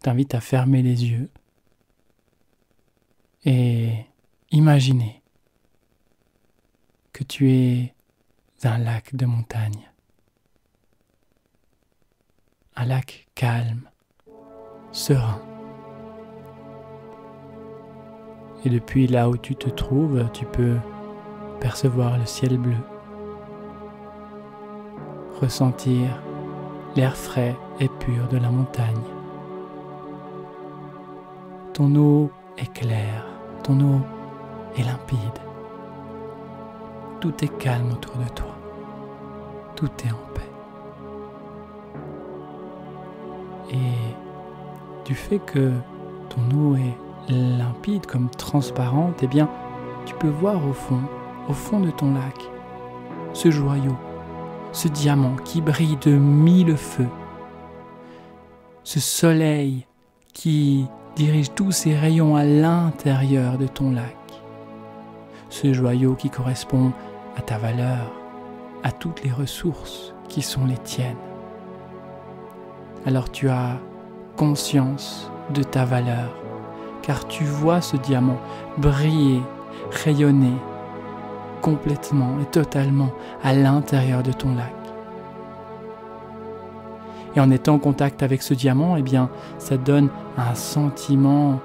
t'invite à fermer les yeux et imaginer que tu es un lac de montagne. Un lac calme, serein. Et depuis là où tu te trouves, tu peux percevoir le ciel bleu, ressentir l'air frais et pur de la montagne. Ton eau est claire, ton eau est limpide. Tout est calme autour de toi, tout est en paix. Et du fait que ton eau est limpide, comme transparente, eh bien, tu peux voir au fond de ton lac, ce joyau, ce diamant qui brille de mille feux, ce soleil qui dirige tous ses rayons à l'intérieur de ton lac, ce joyau qui correspond à ta valeur, à toutes les ressources qui sont les tiennes. Alors tu as conscience de ta valeur, car tu vois ce diamant briller, rayonner complètement et totalement à l'intérieur de ton lac. Et en étant en contact avec ce diamant, eh bien, ça donne un sentiment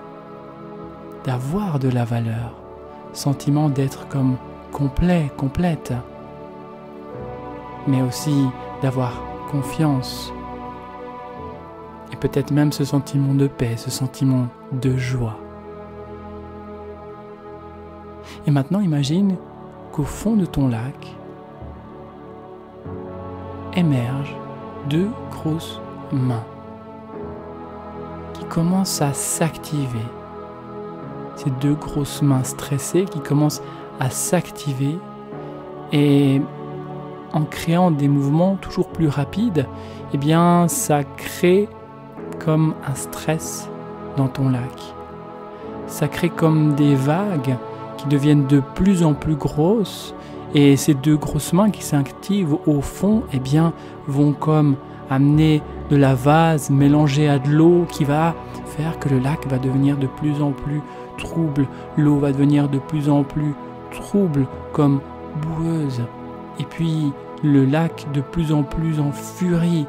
d'avoir de la valeur, sentiment d'être comme complet, complète, mais aussi d'avoir confiance. Et peut-être même ce sentiment de paix, ce sentiment de joie. Et maintenant, imagine qu'au fond de ton lac émergent deux grosses mains qui commencent à s'activer. Ces deux grosses mains stressées qui commencent à s'activer et en créant des mouvements toujours plus rapides, eh bien, ça crée comme un stress dans ton lac. Ça crée comme des vagues qui deviennent de plus en plus grosses et ces deux grosses mains qui s'activent au fond, eh bien, vont comme amener de la vase mélangée à de l'eau qui va faire que le lac va devenir de plus en plus trouble. L'eau va devenir de plus en plus trouble, comme boueuse. Et puis, le lac de plus en plus en furie.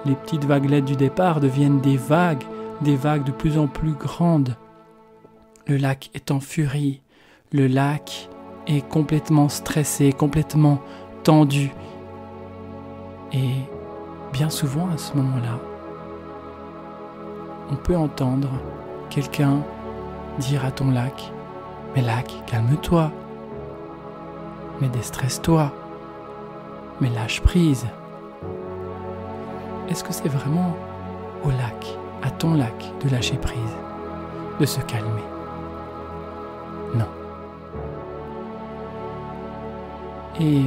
Les petites vaguelettes du départ deviennent des vagues de plus en plus grandes. Le lac est en furie. Le lac est complètement stressé, complètement tendu. Et bien souvent, à ce moment-là, on peut entendre quelqu'un dire à ton lac « Mais lac, calme-toi. Mais déstresse-toi. Mais lâche prise. » Est-ce que c'est vraiment au lac, à ton lac, de lâcher prise, de se calmer? Non. Et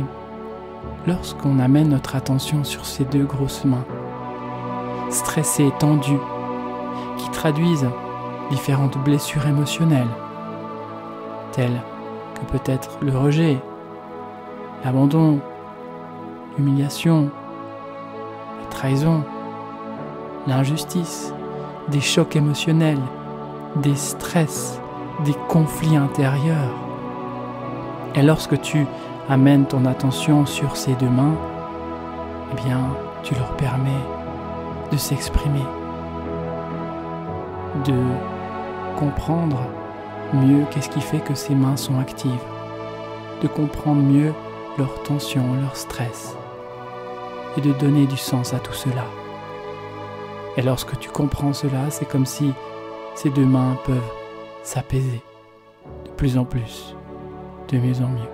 lorsqu'on amène notre attention sur ces deux grosses mains, stressées, tendues, qui traduisent différentes blessures émotionnelles, telles que peut-être le rejet, l'abandon, l'humiliation, la trahison, l'injustice, des chocs émotionnels, des stress, des conflits intérieurs. Et lorsque tu amènes ton attention sur ces deux mains, eh bien, tu leur permets de s'exprimer, de comprendre mieux qu'est-ce qui fait que ces mains sont actives, de comprendre mieux leur tension, leur stress, et de donner du sens à tout cela. Et lorsque tu comprends cela, c'est comme si ces deux mains peuvent s'apaiser de plus en plus, de mieux en mieux,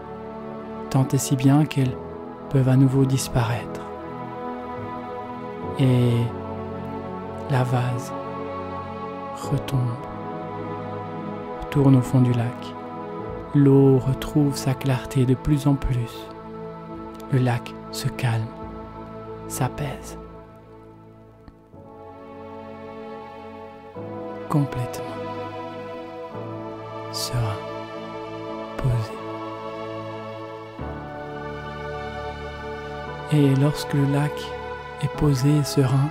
tant et si bien qu'elles peuvent à nouveau disparaître. Et la vase retombe, retourne au fond du lac. L'eau retrouve sa clarté de plus en plus. Le lac se calme, s'apaise. Complètement serein, posé. Et lorsque le lac est posé et serein,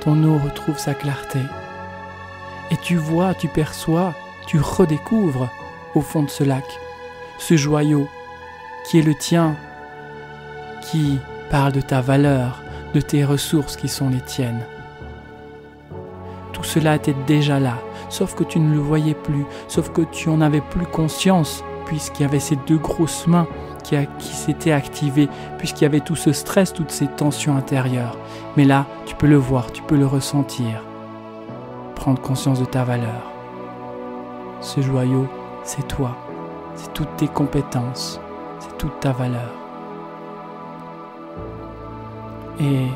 ton eau retrouve sa clarté. Et tu vois, tu perçois, tu redécouvres au fond de ce lac, ce joyau qui est le tien, qui parle de ta valeur, de tes ressources qui sont les tiennes. Tout cela était déjà là, sauf que tu ne le voyais plus, sauf que tu en avais plus conscience, puisqu'il y avait ces deux grosses mains qui s'étaient activées, puisqu'il y avait tout ce stress, toutes ces tensions intérieures. Mais là, tu peux le voir, tu peux le ressentir, prendre conscience de ta valeur. Ce joyau, c'est toi, c'est toutes tes compétences, c'est toute ta valeur. Et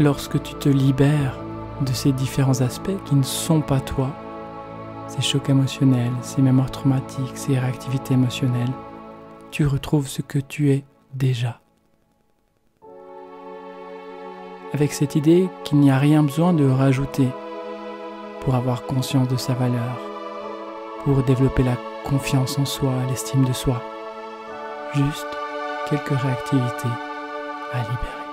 lorsque tu te libères de ces différents aspects qui ne sont pas toi, ces chocs émotionnels, ces mémoires traumatiques, ces réactivités émotionnelles, tu retrouves ce que tu es déjà. Avec cette idée qu'il n'y a rien besoin de rajouter pour avoir conscience de sa valeur, pour développer la confiance en soi, l'estime de soi. Juste quelques réactivités à libérer.